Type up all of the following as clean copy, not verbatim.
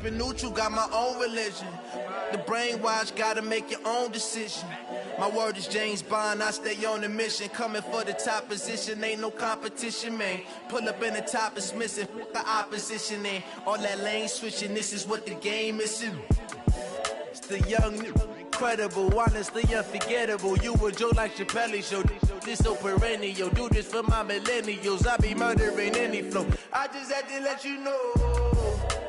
keep it neutral, got my own religion. The brainwash, gotta make your own decision. My word is James Bond, I stay on a mission. Coming for the top position, ain't no competition, man. Pull up in the top, it's missing, the opposition in. All that lane switching, this is what the game is. It's the young, incredible, honestly unforgettable. You a Joe like Chappelle show. This so perennial, do this for my millennials. I be murdering any flow. I just had to let you know.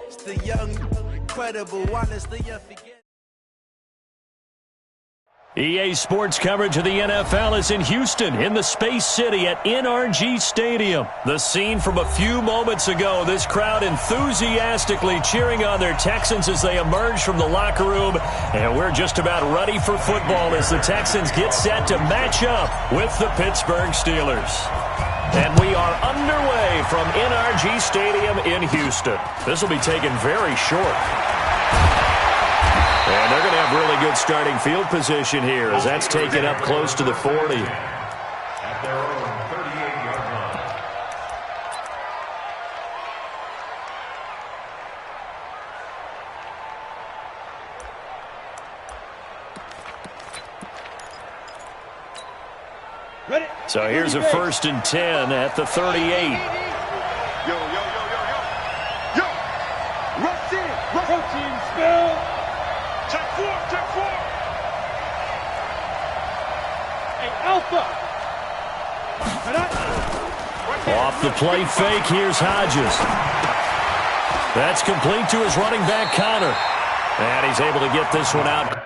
It's the young, incredible, honestly unforgettable. EA Sports coverage of the NFL is in Houston, in the Space City at NRG Stadium. The scene from a few moments ago, this crowd enthusiastically cheering on their Texans as they emerge from the locker room. And we're just about ready for football as the Texans get set to match up with the Pittsburgh Steelers. And we are underway from NRG Stadium in Houston. This will be taken very short. And they're going to have really good starting field position here as that's taken up close to the 40. At their own 38-yard line. Ready? So here's a 1st and 10 at the 38. Yo, yo, yo, yo, yo. Yo! Rush in! Rush in, spell! Check 4, check 4! Hey, Alpha! Off the play fake, here's Hodges. That's complete to his running back, Connor. And he's able to get this one out.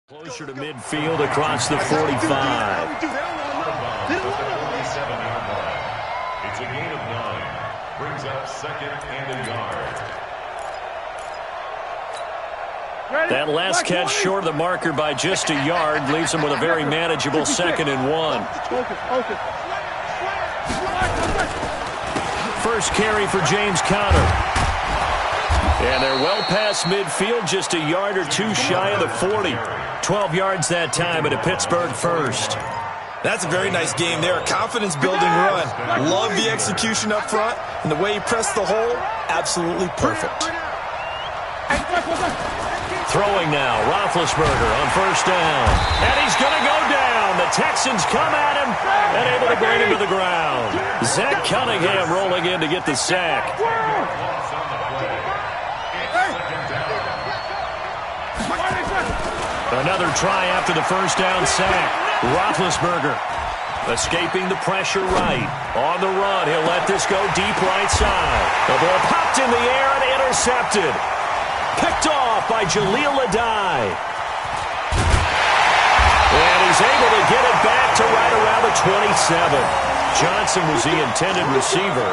Closer to midfield across the 45. It's a gain of 9. Brings up 2nd and a yard. That last catch short of the marker by just a yard leaves him with a very manageable 2nd and 1. First carry for James Conner. And they're well past midfield, just a yard or two shy of the 40. 12 yards that time, and a Pittsburgh first. That's a very nice game there. A confidence-building run. Love the execution up front, and the way he pressed the hole, absolutely perfect. Throwing now, Roethlisberger on 1st down. And he's going to go down. The Texans come at him and able to bring him to the ground. Zach Cunningham rolling in to get the sack. Another try after the 1st down sack. Roethlisberger escaping the pressure right. On the run, he'll let this go deep right side. The ball popped in the air and intercepted. Picked off by Jaleel Adai. And he's able to get it back to right around the 27. Johnson was the intended receiver.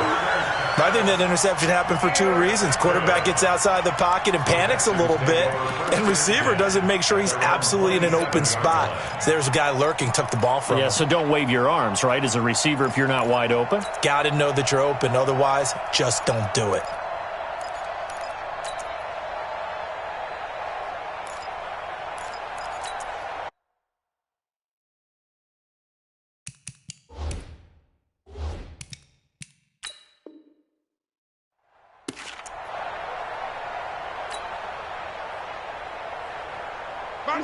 I think that interception happened for 2 reasons. Quarterback gets outside the pocket and panics a little bit, and receiver doesn't make sure he's absolutely in an open spot. So there's a guy lurking, took the ball from him. Yeah, so don't wave your arms, right, as a receiver if you're not wide open? Got to know that you're open. Otherwise, just don't do it.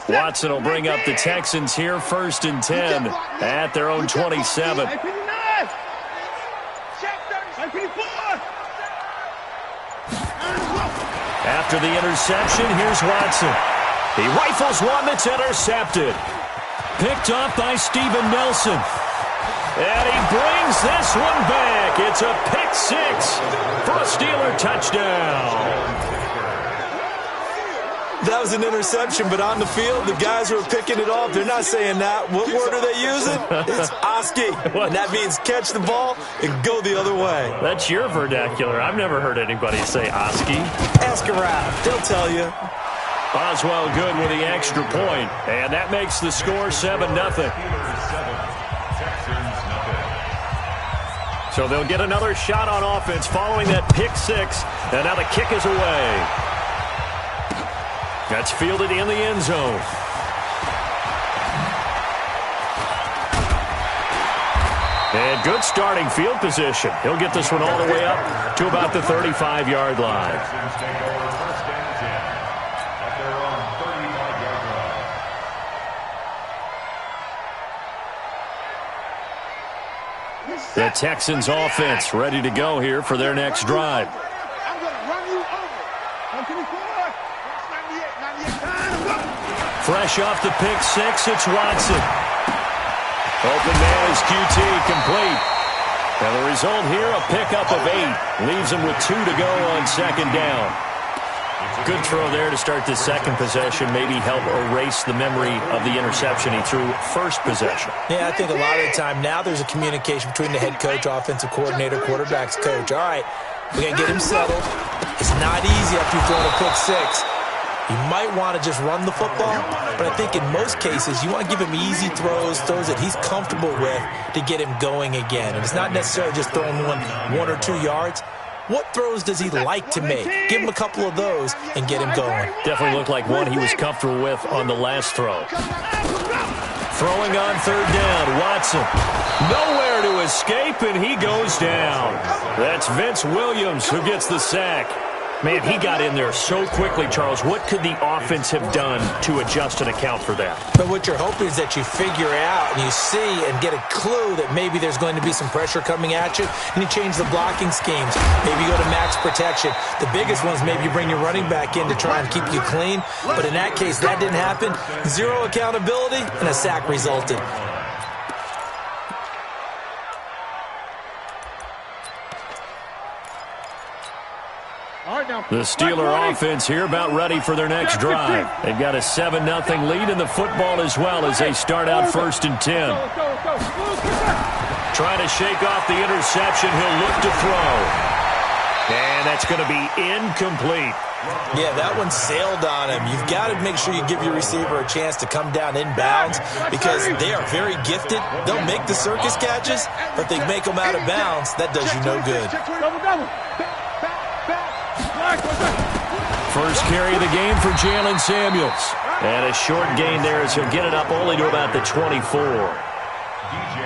Watson will bring up the Texans here, 1st and 10 at their own 27. After the interception, here's Watson. He rifles one that's intercepted. Picked off by Steven Nelson. And he brings this one back. It's a pick 6 for a Steeler touchdown. That was an interception, but on the field, the guys who are picking it off, they're not saying that. What word are they using? It's Oski. And that means catch the ball and go the other way. That's your vernacular. I've never heard anybody say Oski. Ask around. They'll tell you. Oswald good with the extra point. And that makes the score 7-0. So they'll get another shot on offense following that pick six. And now the kick is away. That's fielded in the end zone. And good starting field position. He'll get this one all the way up to about the 35-yard line. The Texans offense ready to go here for their next drive. I'm going to run you over. Come to me forward. 98. Fresh off the pick six, it's Watson. Open man is QT, complete. And the result here, a pickup of 8. Leaves him with 2 to go on second down. Good throw there to start the second possession. Maybe help erase the memory of the interception he threw first possession. Yeah, I think a lot of the time now there's a communication between the head coach, offensive coordinator, quarterback's coach. All right, we got to get him settled. It's not easy after you've thrown a pick six. You might want to just run the football, but I think in most cases you want to give him easy throws that he's comfortable with to get him going again. And it's not necessarily just throwing one or 2 yards. What throws does he like to make? Give him a couple of those and get him going. Definitely looked like one he was comfortable with on the last throw. Throwing on third down, Watson. Nowhere to escape, and he goes down. That's Vince Williams who gets the sack. Man, he got in there so quickly, Charles. What could the offense have done to adjust and account for that? But what you're hoping is that you figure out and you see and get a clue that maybe there's going to be some pressure coming at you, and you change the blocking schemes. Maybe you go to max protection. The biggest one is maybe you bring your running back in to try and keep you clean. But in that case, that didn't happen. Zero accountability, and a sack resulted. The Steeler offense here about ready for their next drive. They've got a 7-0 lead in the football as well as they start out 1st and 10. Trying to shake off the interception. He'll look to throw. And that's going to be incomplete. Yeah, that one sailed on him. You've got to make sure you give your receiver a chance to come down inbounds because they are very gifted. They'll make the circus catches, but they make them out of bounds. That does you no good. First carry of the game for Jalen Samuels. And a short gain there as he'll get it up only to about the 24.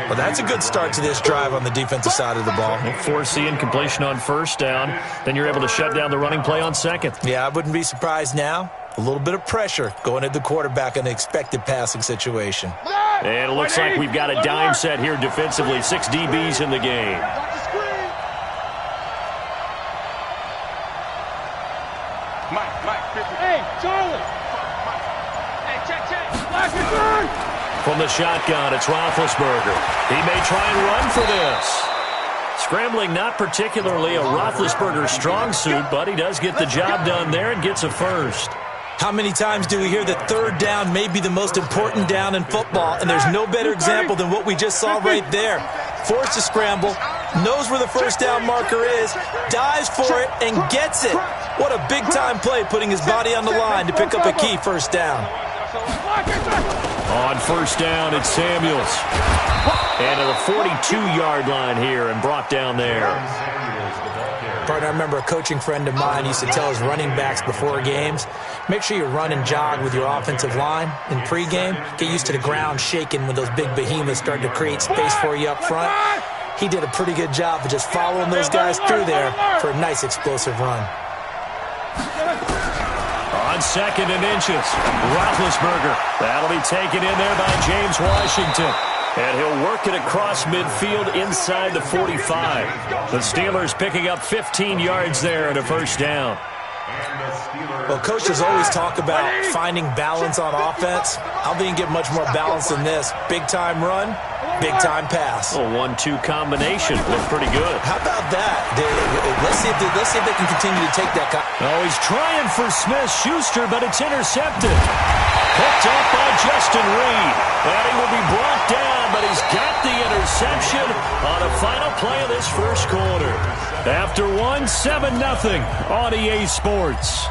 Well, that's a good start to this drive on the defensive side of the ball. Force the incompletion on first down. Then you're able to shut down the running play on second. Yeah, I wouldn't be surprised now. A little bit of pressure going at the quarterback in the expected passing situation. And it looks like we've got a dime set here defensively. 6 DBs in the game. Hey, Charlie! Hey, check. From the shotgun, it's Roethlisberger. He may try and run for this. Scrambling not particularly a Roethlisberger strong suit, but he does get the job done there and gets a first. How many times do we hear that third down may be the most important down in football, and there's no better example than what we just saw right there. Forced to scramble, knows where the first down marker is, dives for it, and gets it. What a big-time play, putting his body on the line to pick up a key first down. On first down, it's Samuels. And to the 42-yard line here and brought down there. Partner, I remember a coaching friend of mine used to tell his running backs before games, make sure you run and jog with your offensive line in pregame. Get used to the ground shaking when those big behemoths start to create space for you up front. He did a pretty good job of just following those guys through there for a nice explosive run. On second and inches, Roethlisberger. That'll be taken in there by James Washington. And he'll work it across midfield inside the 45. The Steelers picking up 15 yards there and a first down. Well, coaches always talk about finding balance on offense. I don't think you can get much more balance than this. Big-time run, big-time pass. A 1-2 combination. Looked pretty good. How about that? Let's see if they can continue to take that. Oh, he's trying for Smith-Schuster, but it's intercepted. Picked up by Justin Reed. And he will be brought down, but he's got the interception on the final play of this first quarter. After 7-0 on EA Sports.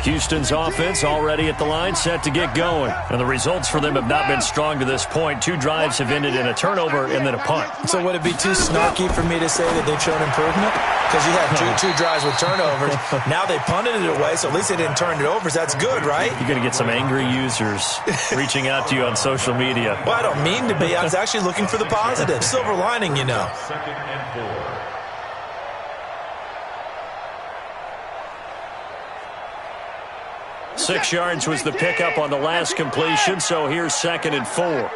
Houston's offense already at the line, set to get going. And the results for them have not been strong to this point. 2 drives have ended in a turnover and then a punt. So would it be too snarky for me to say that they've shown improvement? Because you had two drives with turnovers. Now they punted it away, so at least they didn't turn it over. So that's good, right? You're going to get some angry users reaching out to you on social media. Well, I don't mean to be. I was actually looking for the positive. Silver lining, you know. 2nd and 4. 6 yards was the pickup on the last completion, so here's 2nd and 4. 198.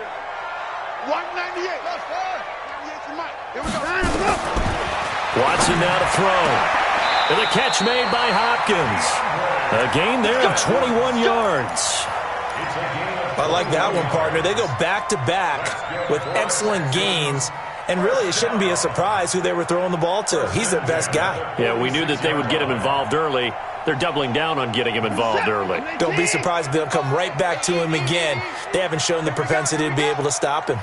Here we go. Watson now to throw. And the catch made by Hopkins. A gain there of 21 yards. I like that one, partner. They go back-to-back with excellent gains. And really, it shouldn't be a surprise who they were throwing the ball to. He's their best guy. Yeah, we knew that they would get him involved early. They're doubling down on getting him involved early. Don't be surprised if they'll come right back to him again. They haven't shown the propensity to be able to stop him.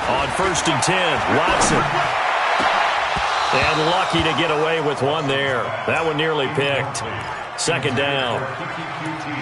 On 1st and 10, Watson. And lucky to get away with one there. That one nearly picked. 2nd down.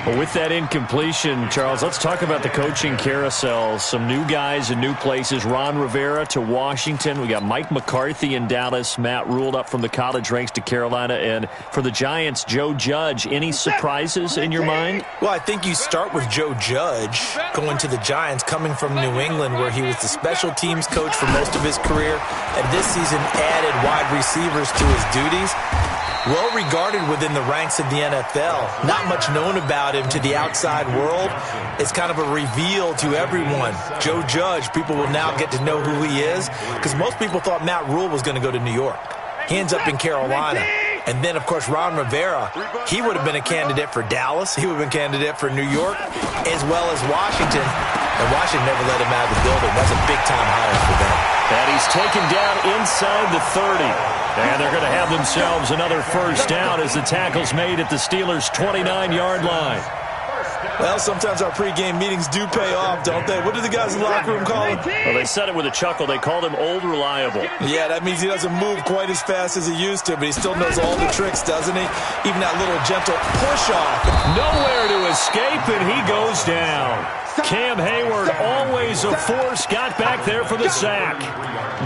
Well, with that incompletion, Charles, let's talk about the coaching carousel. Some new guys in new places. Ron Rivera to Washington. We got Mike McCarthy in Dallas. Matt Rule up from the college ranks to Carolina. And for the Giants, Joe Judge. Any surprises in your mind? Well, I think you start with Joe Judge going to the Giants, coming from New England, where he was the special teams coach for most of his career. And this season added wide receivers to his duties. Well regarded within the ranks of the NFL. Not much known about him to the outside world. It's kind of a reveal to everyone. Joe Judge, people will now get to know who he is, because most people thought Matt Rule was going to go to New York. He ends up in Carolina. And then, of course, Ron Rivera, he would have been a candidate for Dallas. He would have been a candidate for New York, as well as Washington. And Washington never let him out of the building. That's a big-time hire for them. And he's taken down inside the 30. And they're going to have themselves another 1st down as the tackle's made at the Steelers' 29-yard line. Well, sometimes our pregame meetings do pay off, don't they? What do the guys in the locker room call him? Well, they said it with a chuckle. They called him Old Reliable. Yeah, that means he doesn't move quite as fast as he used to, but he still knows all the tricks, doesn't he? Even that little gentle push-off. Nowhere to escape, and he goes down. Cam Hayward, always a force, got back there for the sack.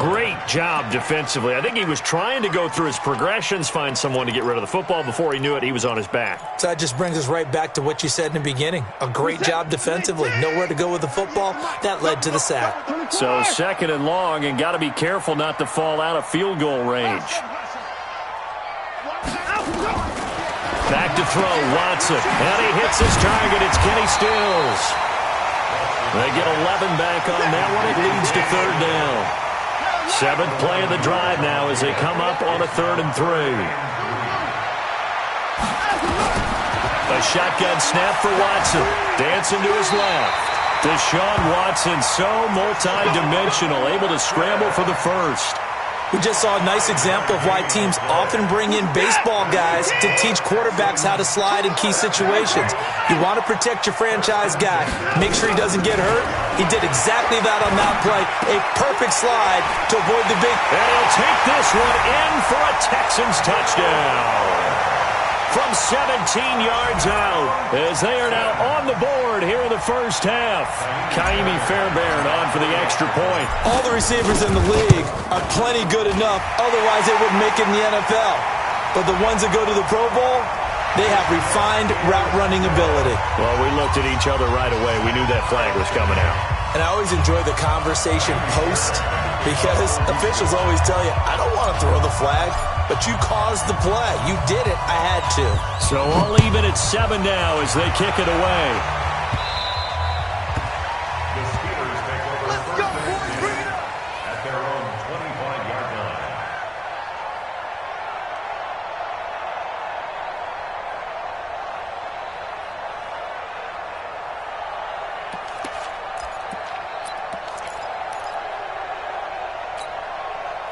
Great job defensively. I think he was trying to go through his progressions, find someone to get rid of the football. Before he knew it, he was on his back. So that just brings us right back to what you said in the beginning. A great job defensively. Nowhere to go with the football. That led to the sack. So 2nd and long, and got to be careful not to fall out of field goal range. Back to throw, Watson. And he hits his target. It's Kenny Stills. They get 11 back on that one. It leads to 3rd down. 7th play of the drive now as they come up on a 3rd and 3. A shotgun snap for Watson. Dancing to his left. Deshaun Watson, so multi-dimensional, able to scramble for the 1st. We just saw a nice example of why teams often bring in baseball guys to teach quarterbacks how to slide in key situations. You want to protect your franchise guy. Make sure he doesn't get hurt. He did exactly that on that play. A perfect slide to avoid the big... And he'll take this one in for a Texans touchdown. From 17 yards out, as they are now on the board here in the 1st half. Kaimi Fairbairn on for the extra point. All the receivers in the league are plenty good enough, otherwise they wouldn't make it in the NFL. But the ones that go to the Pro Bowl, they have refined route running ability. Well, we looked at each other right away. We knew that flag was coming out. And I always enjoy the conversation post, because officials always tell you, I don't want to throw the flag. But you caused the play. You did it. I had to. So all even at 7 now as they kick it away. The Steelers take over first and 10 at their own 25-yard line.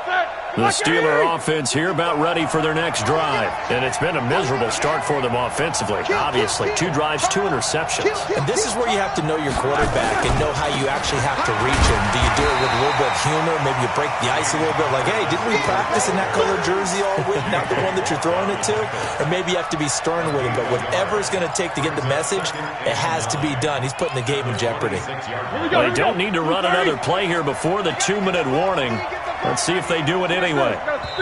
Set. The Steeler offense here about ready for their next drive. And it's been a miserable start for them offensively. Obviously, 2 drives, 2 interceptions. And this is where you have to know your quarterback and know how you actually have to reach him. Do you do it with a little bit of humor? Maybe you break the ice a little bit like, hey, didn't we practice in that color jersey all week? Not the one that you're throwing it to? Or maybe you have to be stern with him. But whatever it's going to take to get the message, it has to be done. He's putting the game in jeopardy. They don't need to run another play here before the 2-minute warning. Let's see if they do it anyway.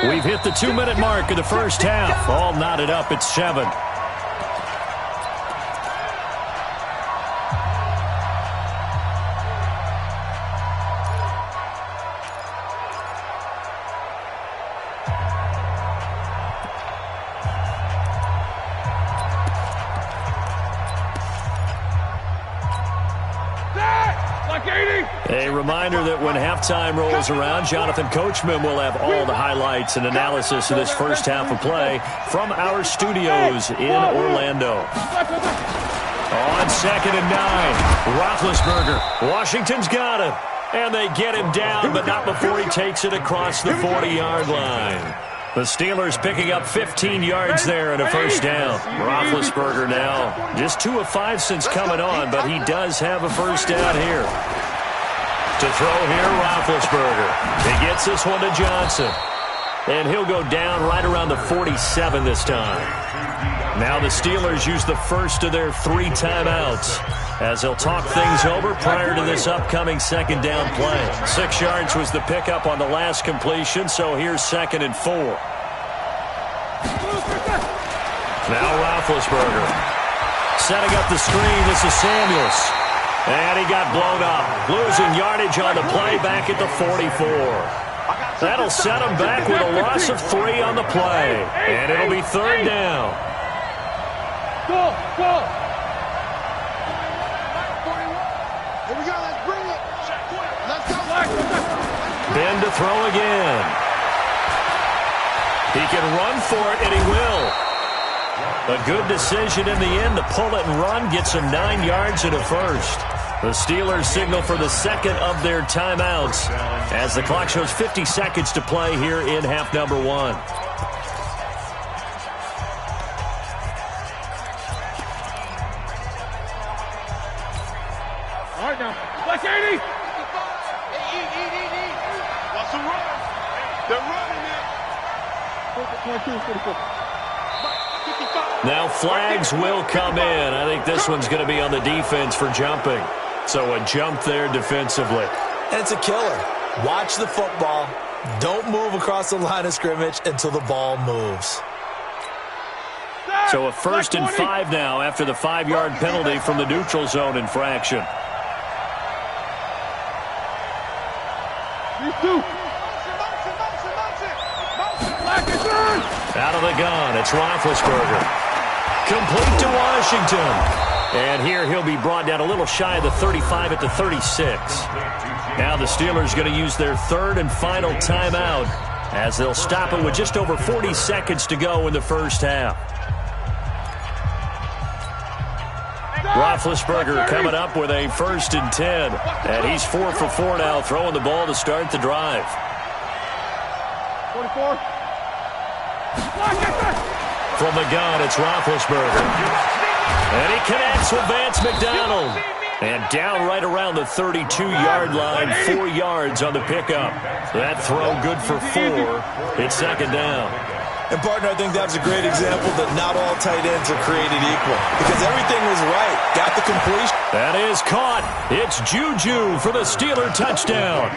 We've hit the 2-minute mark of the first half. All knotted up at 7. A reminder that when halftime rolls around, Jonathan Coachman will have all the highlights and analysis of this first half of play from our studios in Orlando. On 2nd and 9, Roethlisberger. Washington's got him. And they get him down, but not before he takes it across the 40-yard line. The Steelers picking up 15 yards there in a first down. Roethlisberger now just 2 of 5 since coming on, but he does have a first down here. To throw here, Roethlisberger. He gets this one to Johnson. And he'll go down right around the 47 this time. Now the Steelers use the first of their 3 timeouts as they'll talk things over prior to this upcoming second down play. 6 yards was the pickup on the last completion, so here's 2nd and 4. Now Roethlisberger. Setting up the screen, this is Samuels. And he got blown up, losing yardage on the play back at the 44. That'll set him back with a loss of 3 on the play. And it'll be 3rd down. Go! Here we go, let's bring it. Let's go. Ben to throw again. He can run for it, and he will. A good decision in the end to pull it and run, gets him 9 yards and a first. The Steelers signal for the 2nd of their timeouts as the clock shows 50 seconds to play here in half number 1. All right, now. Black 80. What's the run? They're running it. 44. Now flags will come in. I think this one's going to be on the defense for jumping. So a jump there defensively. And it's a killer. Watch the football. Don't move across the line of scrimmage until the ball moves. So a 1st and 5 now after the 5-yard penalty from the neutral zone infraction. Out of the gun, it's Roethlisberger. Complete to Washington. And here he'll be brought down a little shy of the 35 at the 36. Now the Steelers going to use their 3rd and final timeout as they'll stop it with just over 40 seconds to go in the first half. Roethlisberger coming up with a 1st and 10. And he's 4 for 4 now, throwing the ball to start the drive. 44. From the gun, it's Roethlisberger. And he connects with Vance McDonald. And down right around the 32-yard line, 4 yards on the pickup. That throw good for 4. It's 2nd down. And, partner, I think that was a great example that not all tight ends are created equal. Because everything was right. Got the completion. That is caught. It's Juju for the Steeler touchdown.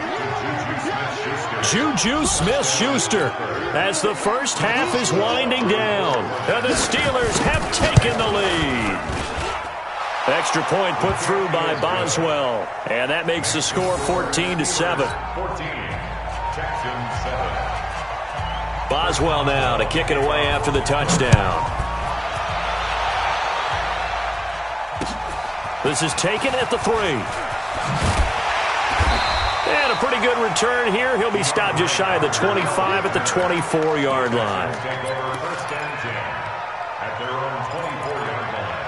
Juju Smith-Schuster as the first half is winding down. And the Steelers have taken the lead. Extra point put through by Boswell. And that makes the score 14-7. 14, Texans 7. Boswell now to kick it away after the touchdown. This is taken at the 3. And a pretty good return here. He'll be stopped just shy of the 25 at the 24-yard line. Take over 1st and 10 at their own 24-yard line.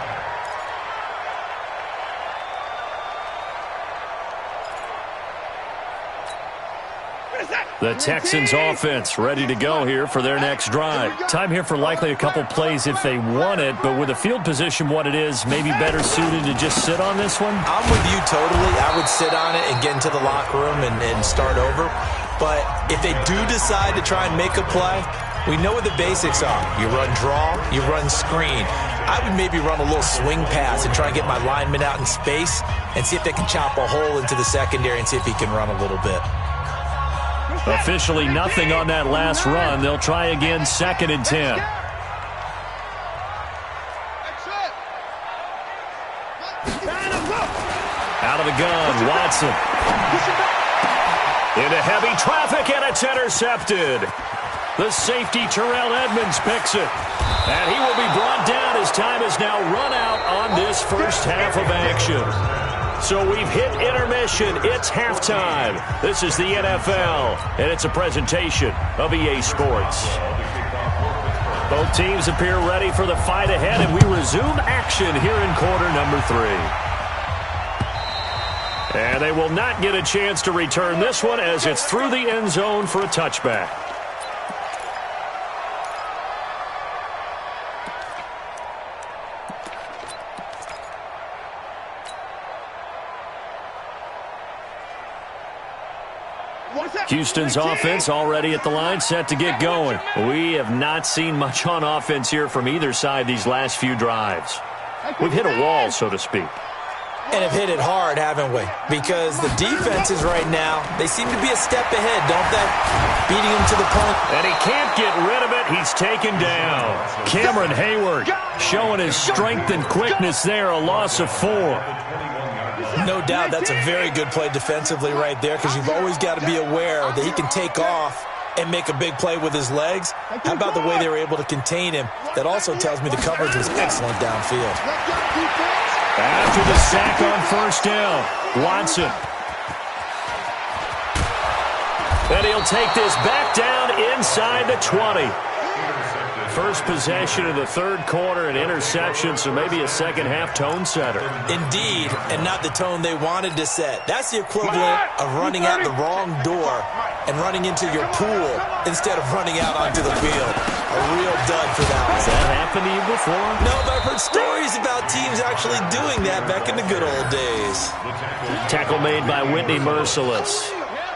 What is that? The Texans offense ready to go here for their next drive. Time here for likely a couple plays if they want it, but with the field position what it is, maybe better suited to just sit on this one? I'm with you totally. I would sit on it and get into the locker room and start over. But if they do decide to try and make a play, we know what the basics are. You run draw, you run screen. I would maybe run a little swing pass and try and get my lineman out in space and see if they can chop a hole into the secondary and see if he can run a little bit. Officially nothing on that last run. They'll try again, 2nd and 10. Out of the gun, Watson. Into heavy traffic, and it's intercepted. The safety, Terrell Edmonds, picks it. And he will be brought down as time is now run out on this first half of action. So we've hit intermission. It's halftime. This is the NFL, and it's a presentation of EA Sports. Both teams appear ready for the fight ahead, and we resume action here in quarter number 3. And they will not get a chance to return this one as it's through the end zone for a touchback. Houston's offense already at the line, set to get going. We have not seen much on offense here from either side these last few drives. We've hit a wall, so to speak. And have hit it hard, haven't we? Because the defenses right now, they seem to be a step ahead, don't they? Beating him to the punch. And he can't get rid of it. He's taken down. Cameron Hayward showing his strength and quickness there, a loss of 4. No doubt that's a very good play defensively right there because you've always got to be aware that he can take off and make a big play with his legs. How about the way they were able to contain him? That also tells me the coverage was excellent downfield. After the sack on first down, Watson. And he'll take this back down inside the 20. First possession of the third quarter, an interception, so maybe a second-half tone setter. Indeed, and not the tone they wanted to set. That's the equivalent of running out the wrong door and running into your pool instead of running out onto the field. A real dud for that one. Has that happened to you before? No, but I've heard stories about teams actually doing that back in the good old days. Tackle made by Whitney Merciless.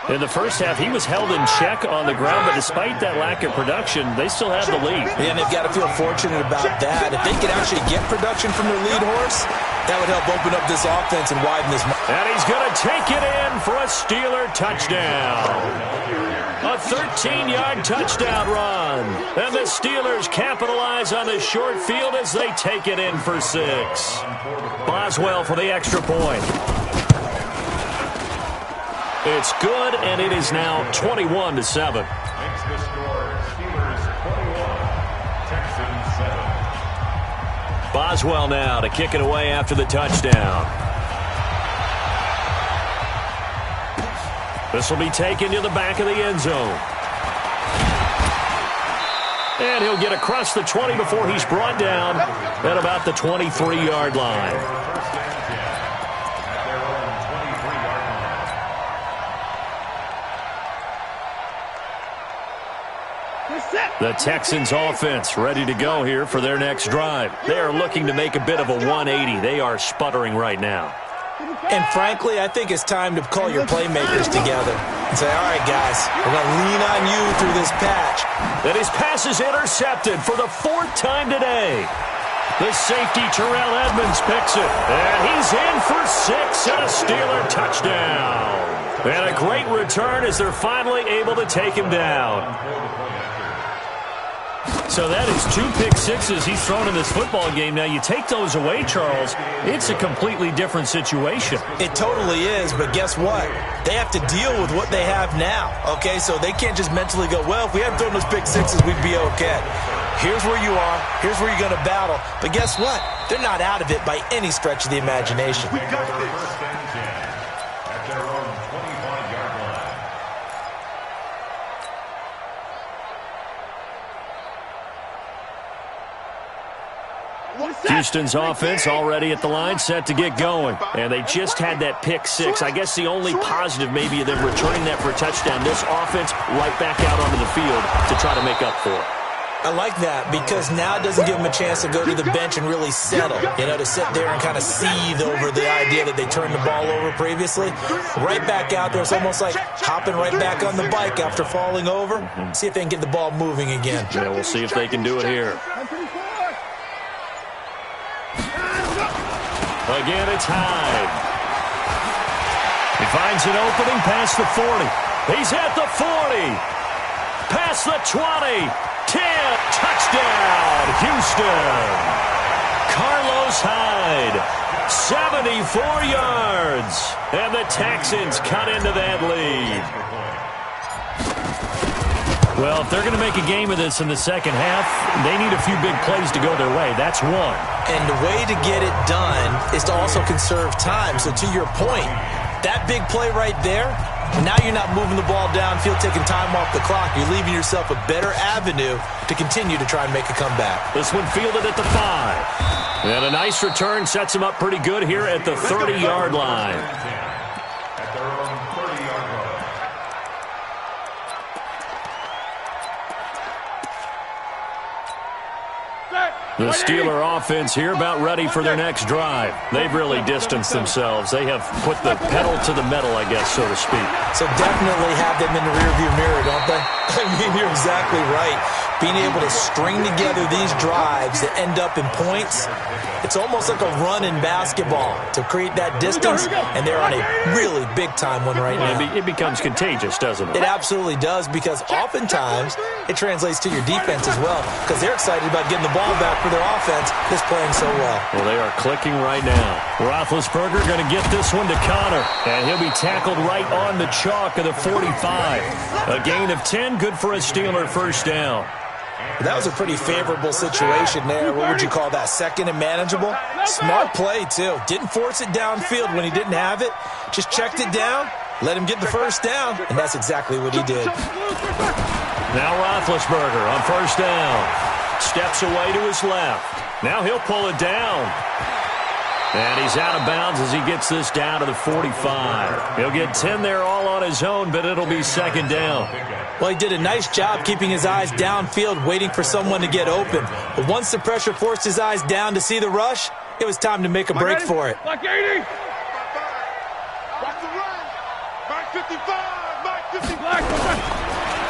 In the first half, he was held in check on the ground, but despite that lack of production, they still have the lead. And they've got to feel fortunate about that. If they could actually get production from their lead horse, that would help open up this offense and widen this. And he's going to take it in for a Steeler touchdown. A 13-yard touchdown run. And the Steelers capitalize on the short field as they take it in for 6. Boswell for the extra point. It's good, and it is now 21-7. Makes the score Steelers 21, Texans 7. Boswell now to kick it away after the touchdown. This will be taken to the back of the end zone. And he'll get across the 20 before he's brought down at about the 23-yard line. The Texans offense ready to go here for their next drive. They are looking to make a bit of a 180. They are sputtering right now. And frankly, I think it's time to call your playmakers together and say, all right, guys, we're going to lean on you through this patch. And his pass is intercepted for the 4th time today. The safety, Terrell Edmonds, picks it. And he's in for 6 and a Steeler touchdown. And a great return as they're finally able to take him down. So that is 2 pick sixes he's thrown in this football game. Now, you take those away, Charles, it's a completely different situation. It totally is, but guess what? They have to deal with what they have now, okay? So they can't just mentally go, well, if we hadn't thrown those pick sixes, we'd be okay. Here's where you are. Here's where you're going to battle. But guess what? They're not out of it by any stretch of the imagination. We got this. At their own 25-yard line. Houston's offense already at the line, set to get going. And they just had that pick six. I guess the only positive maybe of them returning that for a touchdown. This offense right back out onto the field to try to make up for it. I like that because now it doesn't give them a chance to go to the bench and really settle, to sit there and kind of seethe over the idea that they turned the ball over previously. Right back out there. It's almost like hopping right back on the bike after falling over. See if they can get the ball moving again. Yeah, we'll see if they can do it here. Again, it's Hyde. He finds an opening past the 40. He's at the 40. Past the 20. 10. Touchdown, Houston. Carlos Hyde. 74 yards. And the Texans cut into that lead. Well, if they're going to make a game of this in the second half, they need a few big plays to go their way. That's one. And the way to get it done is to also conserve time. So to your point, that big play right there, now you're not moving the ball downfield, taking time off the clock. You're leaving yourself a better avenue to continue to try and make a comeback. This one fielded at the 5. And a nice return sets him up pretty good here at the 30-yard line. At their own 30-yard line. The Steeler offense here about ready for their next drive. They've really distanced themselves. They have put the pedal to the metal, I guess, so to speak. So definitely have them in the rearview mirror, don't they? I mean, you're exactly right. Being able to string together these drives that end up in points, it's almost like a run in basketball to create that distance, and they're on a really big-time one right now. It becomes contagious, doesn't it? It absolutely does, because oftentimes it translates to your defense as well, because they're excited about getting the ball back for their offense that's playing so well. Well, they are clicking right now. Roethlisberger going to get this one to Connor, and he'll be tackled right on the chalk of the 45. A gain of 10, good for a Steeler first down. That was a pretty favorable situation there. What would you call that? Second and manageable? Smart play, too. Didn't force it downfield when he didn't have it. Just checked it down, let him get the first down, and that's exactly what he did. Now Roethlisberger on first down. Steps away to his left. Now he'll pull it down. And he's out of bounds as he gets this down to the 45. He'll get 10 there all on his own, but it'll be second down. Well, he did a nice job keeping his eyes downfield, waiting for someone to get open. But once the pressure forced his eyes down to see the rush, it was time to make a break for it. Like 80. Watch the run. Back 55. Back 50.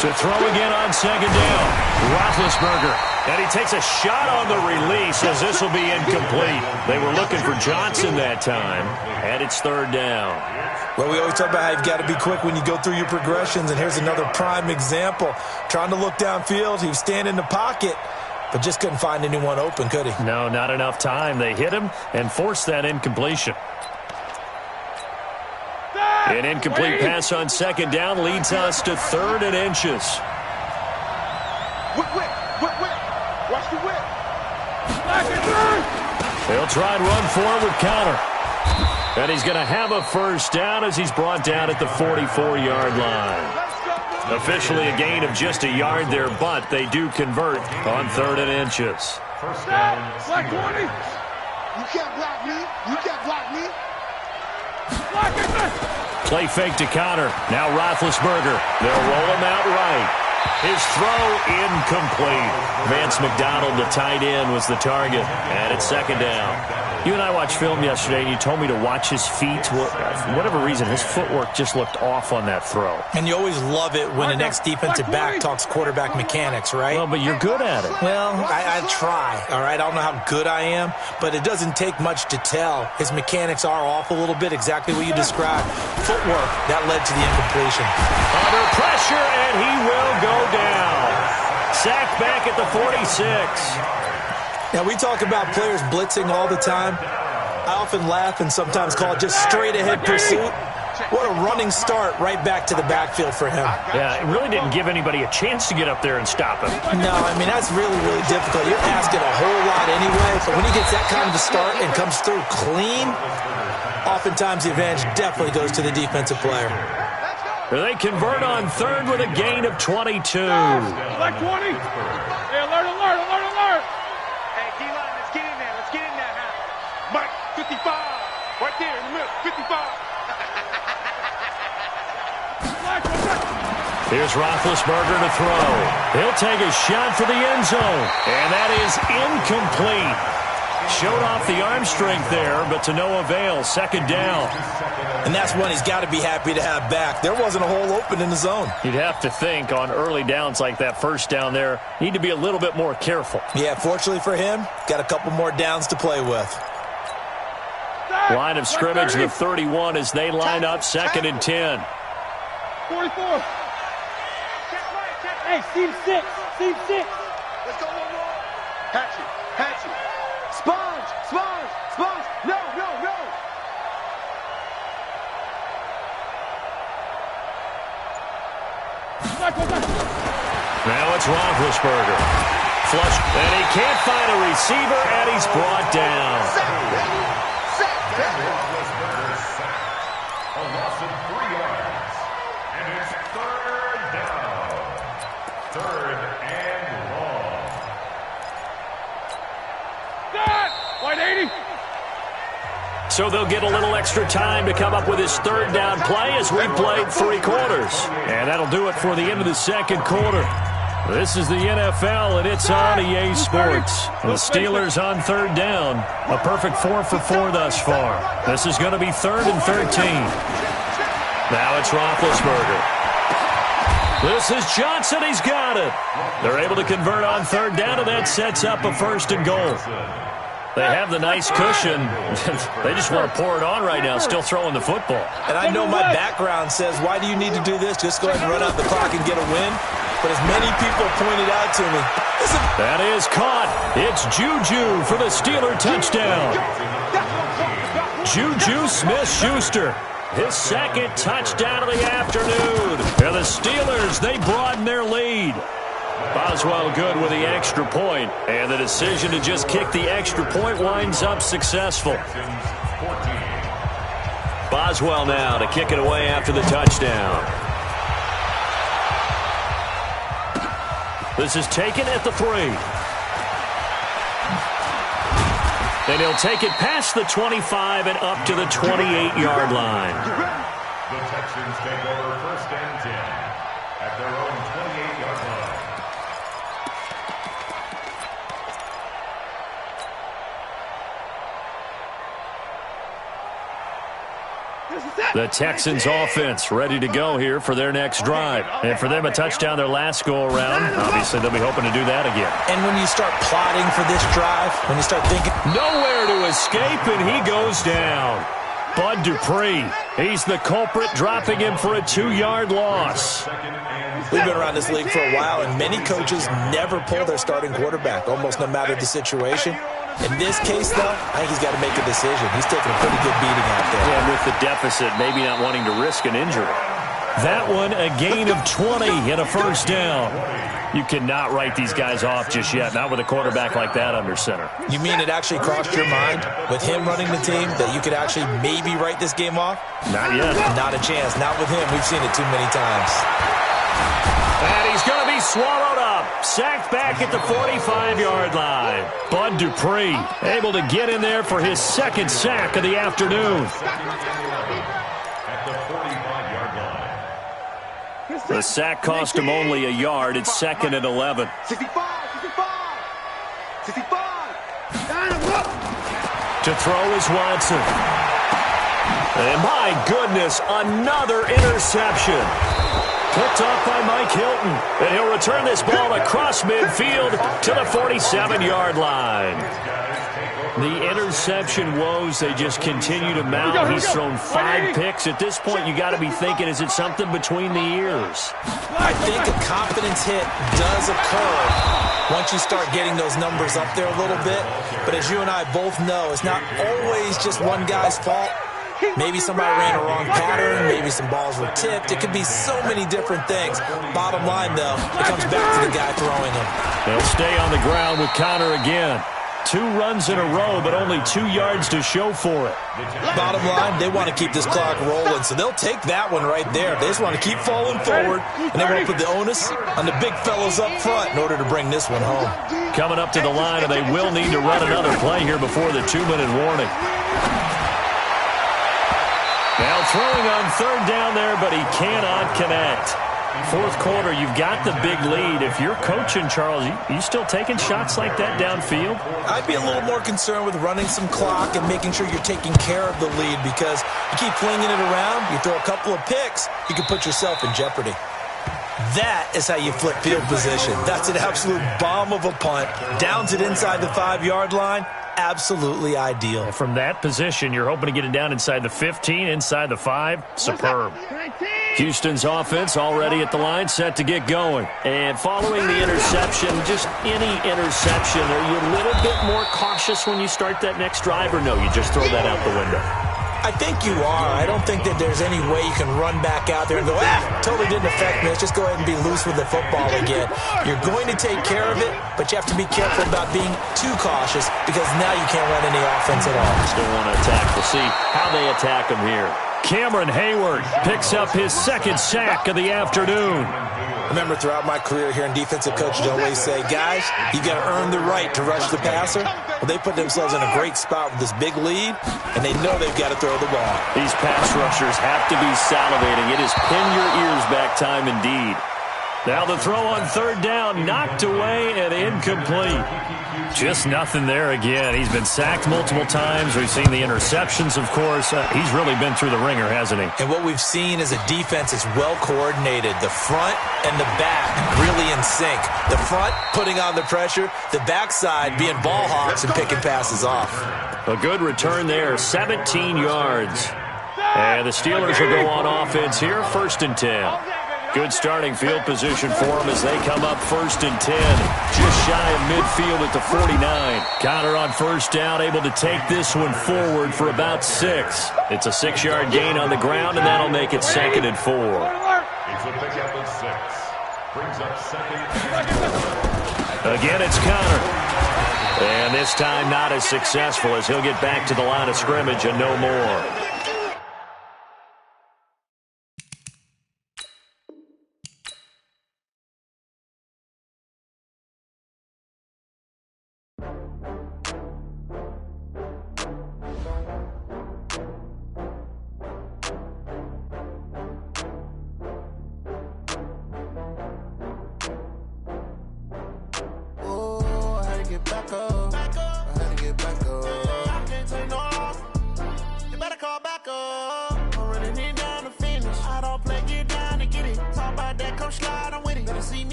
To throw again on second down. Roethlisberger. And he takes a shot on the release as this will be incomplete. They were looking for Johnson that time. And it's third down. Well, we always talk about how you've got to be quick when you go through your progressions. And here's another prime example. Trying to look downfield. He was standing in the pocket, but just couldn't find anyone open, could he? No, not enough time. They hit him and forced that incompletion. An incomplete pass on second down leads us to third and inches. Whip. Watch the whip. They'll try and run forward with Connor. And he's going to have a first down as he's brought down at the 44-yard line. Officially a gain of just a yard there, but they do convert on third and inches. First down. Black 20. You can't block me. You can't block me. Block it. Play fake to Connor. Now Roethlisberger. They'll roll him out right. His throw incomplete. Vance McDonald, the tight end, was the target. And it's second down. You and I watched film yesterday, and you told me to watch his feet. For whatever reason, his footwork just looked off on that throw. And you always love it when the next defensive back talks quarterback mechanics, right? Well, but you're good at it. Well, I try, all right? I don't know how good I am, but it doesn't take much to tell. His mechanics are off a little bit, exactly what you described. Footwork, that led to the incompletion. Under pressure, and he will go down. Sacked back at the 46. Now, we talk about players blitzing all the time. I often laugh and sometimes call it just straight-ahead pursuit. What a running start right back to the backfield for him. Yeah, it really didn't give anybody a chance to get up there and stop him. No, I mean, that's really, really difficult. You're asking a whole lot anyway, but when he gets that kind of a start and comes through clean, oftentimes the advantage definitely goes to the defensive player. They convert on third with a gain of 22. Black 20. Hey, alert. Hey, D-line, let's get in there. Mike, 55. Right there in the middle, 55. Here's Roethlisberger to throw. He'll take a shot for the end zone. And that is incomplete. Showed off the arm strength there, but to no avail. Second down. And that's one he's got to be happy to have back. There wasn't a hole open in the zone. You'd have to think on early downs like that first down there, need to be a little bit more careful. Yeah, fortunately for him, got a couple more downs to play with. Line of scrimmage, the 31 as they line up 2nd and 10. 44. Hey, seam 6. Seam 6. Let's go one more. Hatchet. Hatchet. Sponge. Sponge. Sponge. No, no, no. Now it's Roethlisberger. Flush, and he can't find a receiver, and he's brought down. Roethlisberger sacked. A loss of 3 yards. And it's 3rd down. 3rd and long. White 80. So they'll get a little extra time to come up with his 3rd down play as we played 3 quarters. And that'll do it for the end of the 2nd quarter. This is the NFL, and it's on EA Sports. The Steelers on 3rd down. A perfect 4 for 4 thus far. This is going to be 3rd and 13. Now it's Roethlisberger. This is Johnson. He's got it. They're able to convert on 3rd down, and that sets up a 1st and goal. They have the nice cushion. They just want to pour it on right now, still throwing the football. And I know my background says, why do you need to do this? Just go ahead and run out the clock and get a win. But as many people pointed out to me, that is caught. It's Juju for the Steeler touchdown. Juju Smith-Schuster, his 2nd touchdown of the afternoon. And the Steelers, they broaden their lead. Boswell good with the extra point, and the decision to just kick the extra point winds up successful. Boswell now to kick it away after the touchdown. This is taken at the 3. Then he'll take it past the 25 and up to the 28-yard line. The Texans take over 1st and 10 at their own 28-yard line. The Texans offense ready to go here for their next drive. And for them, a touchdown their last go-around. Obviously, they'll be hoping to do that again. And when you start plotting for this drive, when you start thinking, nowhere to escape, and he goes down. Bud Dupree, he's the culprit, dropping him for a 2-yard loss. We've been around this league for a while, and many coaches never pull their starting quarterback, almost no matter the situation. In this case, though, I think he's got to make a decision. He's taking a pretty good beating out there. Yeah, with the deficit, maybe not wanting to risk an injury. That one, a gain of 20 and a 1st down. You cannot write these guys off just yet, not with a quarterback like that under center. You mean it actually crossed your mind with him running the team that you could actually maybe write this game off? Not yet. Not a chance. Not with him. We've seen it too many times. And he's going to be swallowed up. Sacked back at the 45-yard line. Bud Dupree able to get in there for his 2nd sack of the afternoon. At the 45-yard line. The sack cost him only a yard. It's 2nd and 11. 65. 65. To throw is Watson. And my goodness, another interception. Picked off by Mike Hilton. And he'll return this ball across midfield to the 47-yard line. The interception woes, they just continue to mount. He's thrown 5 picks. At this point, you got to be thinking, is it something between the ears? I think a confidence hit does occur once you start getting those numbers up there a little bit. But as you and I both know, it's not always just one guy's fault. Maybe somebody ran a wrong pattern. Maybe some balls were tipped. It could be so many different things. Bottom line, though, it comes back to the guy throwing them. They'll stay on the ground with Connor again. 2 runs in a row, but only 2 yards to show for it. Bottom line, they want to keep this clock rolling, so they'll take that one right there. They just want to keep falling forward, and they want to put the onus on the big fellows up front in order to bring this one home. Coming up to the line, and they will need to run another play here before the 2-minute warning. Now throwing on 3rd down there, but he cannot connect. 4th quarter, you've got the big lead. If you're coaching, Charles, you still taking shots like that downfield? I'd be a little more concerned with running some clock and making sure you're taking care of the lead, because you keep flinging it around, you throw a couple of picks, you can put yourself in jeopardy. That is how you flip field position. That's an absolute bomb of a punt. Downs it inside the 5-yard line. Absolutely ideal. And from that position, you're hoping to get it down inside the 15, inside the 5. Superb. Houston's offense already at the line, set to get going. And following the interception, just any interception, are you a little bit more cautious when you start that next drive, or no, you just throw that out the window? I think you are. I don't think that there's any way you can run back out there and go, totally didn't affect me. Let's just go ahead and be loose with the football again. You're going to take care of it, but you have to be careful about being too cautious, because now you can't run any offense at all. Still want to attack. We'll see how they attack him here. Cameron Hayward picks up his 2nd sack of the afternoon. Remember, throughout my career here in defensive coaches always say, guys, you got to earn the right to rush the passer. Well, they put themselves in a great spot with this big lead, and they know they've got to throw the ball. These pass rushers have to be salivating. It is pin your ears back time indeed. Now the throw on 3rd down, knocked away and incomplete. Just nothing there again. He's been sacked multiple times. We've seen the interceptions, of course. He's really been through the ringer, hasn't he? And what we've seen is a defense that's well coordinated. The front and the back really in sync. The front putting on the pressure, the backside being ball hawks and picking passes off. A good return there, 17 yards. And the Steelers will go on offense here, 1st and 10. Good starting field position for them as they come up 1st and 10. Just shy of midfield at the 49. Connor on 1st down, able to take this one forward for about 6. It's a 6-yard gain on the ground, and that'll make it 2nd and 4. It's a pickup of 6. Brings up 2nd. Again, it's Connor. And this time not as successful, as he'll get back to the line of scrimmage and no more.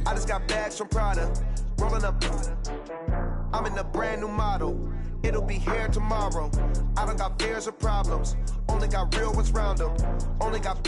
I just got bags from Prada, rolling up. I'm in a brand new model. It'll be here tomorrow. I don't got fears or problems. Only got real ones round them. Only got